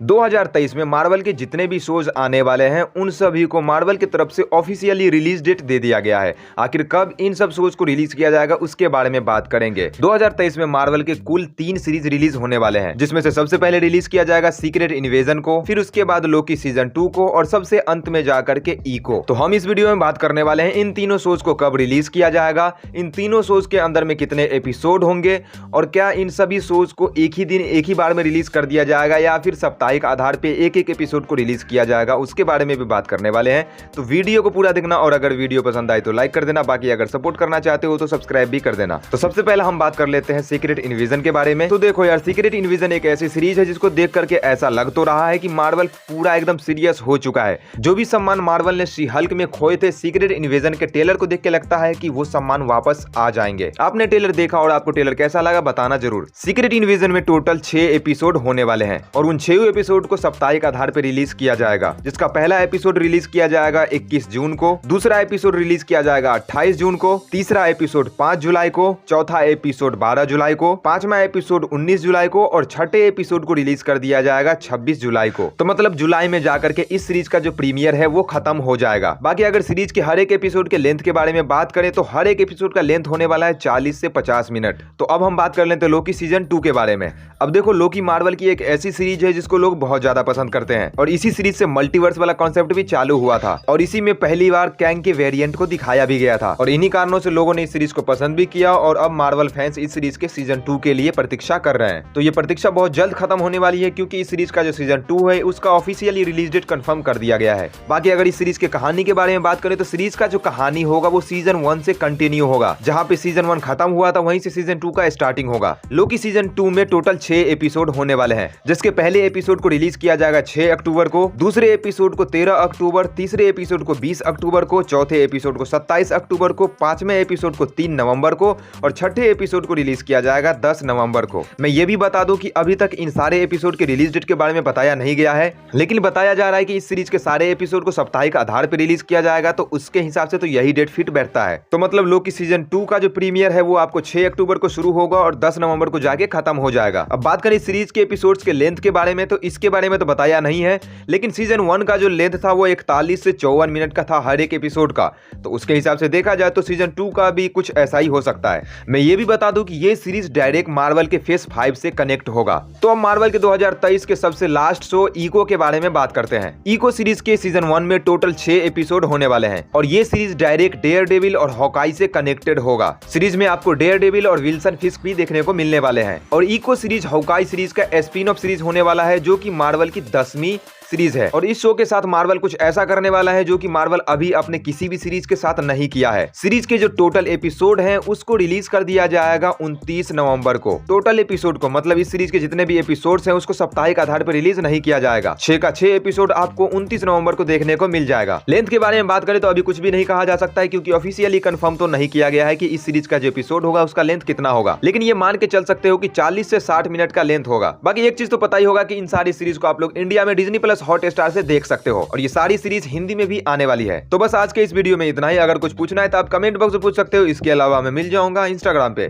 2023 में मार्वल के जितने भी शोज आने वाले हैं उन सभी को मार्वल की तरफ से ऑफिशियली रिलीज डेट दे दिया गया है। आखिर कब इन सब शोज को रिलीज किया जाएगा उसके बारे में बात करेंगे। 2023 में मार्वल के कुल 3 सीरीज रिलीज होने वाले हैं, जिसमें से सबसे पहले रिलीज किया जाएगा सीक्रेट इन्वेजन को, फिर उसके बाद लोकी सीजन 2 को और सबसे अंत में जाकर के ई को। तो हम इस वीडियो में बात करने वाले हैं इन तीनों शोज को कब रिलीज किया जाएगा, इन तीनों शोज के अंदर में कितने एपिसोड होंगे और क्या इन सभी शोज को एक ही दिन एक ही बार में रिलीज कर दिया जाएगा या फिर साप्ताहिक आधार पे एक एक एपिसोड को रिलीज किया जाएगा, उसके बारे में भी बात करने वाले हैं। तो वीडियो को पूरा देखना और अगर वीडियो पसंद आए तो लाइक कर देना, बाकी अगर सपोर्ट करना चाहते हो तो सब्सक्राइब भी कर देना। तो सबसे पहले हम बात कर लेते हैं सीक्रेट इन्वेजन के बारे में। तो देखो यार, सीक्रेट इन्वेजन एक ऐसी सीरीज है जिसको देख करके ऐसा लग तो रहा है कि मार्वल पूरा एकदम सीरियस हो चुका है। जो भी सम्मान मार्वल ने शी हल्क में खोए थे, सीक्रेट इन्वेजन के ट्रेलर को देख के लगता है कि वो सम्मान वापस आ जाएंगे। आपने ट्रेलर देखा और आपको ट्रेलर कैसा लगा बताना जरूर। सीक्रेट इन्वेजन में टोटल 6 एपिसोड होने वाले हैं और उन 6 एपिसोड को साप्ताहिक आधार पर रिलीज किया जाएगा, जिसका पहला एपिसोड रिलीज किया जाएगा 21 जून को, दूसरा एपिसोड रिलीज किया जाएगा 28 जून को, तीसरा एपिसोड 5 जुलाई को, चौथा एपिसोड 12 जुलाई को, पांचवा एपिसोड 19 जुलाई को और छठे एपिसोड को रिलीज कर दिया जाएगा 26 जुलाई को। तो मतलब जुलाई में जाकर के इस सीरीज का जो प्रीमियर है वो खत्म हो जाएगा। बाकी अगर सीरीज के हर एक एपिसोड के लेंथ के बारे में बात करें तो हर एक एपिसोड का लेंथ होने वाला है 40 से 50 मिनट। तो अब हम बात कर लेते हैं लोकी सीजन 2 के बारे में। अब देखो, लोकी मार्वल की एक ऐसी सीरीज है जिसको लोग बहुत ज्यादा पसंद करते हैं और इसी सीरीज से मल्टीवर्स वाला कॉन्सेप्ट भी चालू हुआ था और इसी में पहली बार कैंग के वेरिएंट को दिखाया भी गया था और इन्हीं कारणों से लोगों ने इस सीरीज को पसंद भी किया और अब मार्वल फैंस इस सीरीज के सीजन 2 के लिए प्रतीक्षा कर रहे हैं। तो ये प्रतीक्षा बहुत जल्द खत्म होने वाली है क्योंकि इस सीरीज का जो सीजन 2 है उसका ऑफिशियली रिलीज डेट कंफर्म कर दिया गया है। बाकी अगर इस सीरीज के कहानी के बारे में बात करें तो सीरीज का जो कहानी होगा वो सीजन 1 से कंटिन्यू होगा। जहां पे सीजन 1 खत्म हुआ था वहीं से सीजन 2 का स्टार्टिंग होगा। लोकी सीजन 2 में टोटल 6 एपिसोड होने वाले हैं, जिसके पहले एपिसोड को रिलीज किया जाएगा 6 अक्टूबर को, दूसरे एपिसोड को 13 अक्टूबर, तीसरे एपिसोड को 20 अक्टूबर को, चौथे एपिसोड को 27 अक्टूबर को, पांचवें एपिसोड को 3 नवंबर को और छठे एपिसोड को रिलीज किया जाएगा 10 नवंबर को। मैं ये भी बता दूं कि अभी तक इन सारे एपिसोड के रिलीज डेट के बारे में बताया नहीं गया है, लेकिन बताया जा रहा है कि इस सीरीज के सारे एपिसोड को साप्ताहिक आधार पर रिलीज किया जाएगा, तो उसके हिसाब से तो यही डेट फिट बैठता है। तो मतलब लोकी सीजन 2 का जो प्रीमियर है वो आपको 6 अक्टूबर को शुरू होगा और 10 नवंबर को जाके खत्म हो जाएगा। अब बात करें सीरीज के एपिसोड्स के लेंथ के बारे में तो इसके बारे में तो बताया नहीं है, लेकिन सीजन 1 का जो लेंथ था वो 41 से 54 मिनट का था हर एक एपिसोड का, तो उसके हिसाब से देखा जाए तो सीजन 2 का भी कुछ ऐसा ही हो सकता है। मैं ये भी बता दूं कि ये सीरीज डायरेक्ट मार्वल के फेज 5 से कनेक्ट होगा। तो अब मार्वल के 2023 के सबसे लास्ट शो ईको के बारे में बात करते हैं। ईको सीरीज के सीजन 1 में टोटल 6 एपिसोड होने वाले हैं और ये सीरीज डायरेक्ट डेयरडेविल और हॉकाई से कनेक्टेड होगा। सीरीज में आपको डेयरडेविल और विल्सन फिस्क भी देखने को मिलने वाले हैं और ईको सीरीज हॉकाई सीरीज का स्पिन ऑफ सीरीज होने वाला है, जो कि मार्वल की 10वीं सीरीज है और इस शो के साथ मार्वल कुछ ऐसा करने वाला है जो कि मार्वल अभी अपने किसी भी सीरीज के साथ नहीं किया है। सीरीज के जो टोटल एपिसोड हैं उसको रिलीज कर दिया जाएगा 29 नवंबर को। टोटल एपिसोड को मतलब इस सीरीज के जितने भी एपिसोड्स हैं उसको साप्ताहिक आधार पर रिलीज नहीं किया जाएगा। 6 का 6 एपिसोड आपको 29 नवंबर को देखने को मिल जाएगा। लेंथ के बारे में बात करें तो अभी कुछ भी नहीं कहा जा सकता है क्योंकि ऑफिशियली कंफर्म तो नहीं किया गया है कि इस सीरीज का जो एपिसोड होगा उसका लेंथ कितना होगा, लेकिन ये मान के चल सकते हो कि 40 से 60 मिनट का लेंथ होगा। बाकी एक चीज तो पता ही होगा कि इन सारी सीरीज को आप लोग इंडिया में डिज्नी प्लस हॉटस्टार से देख सकते हो और ये सारी सीरीज हिंदी में भी आने वाली है। तो बस आज के इस वीडियो में इतना ही। अगर कुछ पूछना है तो आप कमेंट बॉक्स में पूछ सकते हो। इसके अलावा मैं मिल जाऊंगा इंस्टाग्राम पे।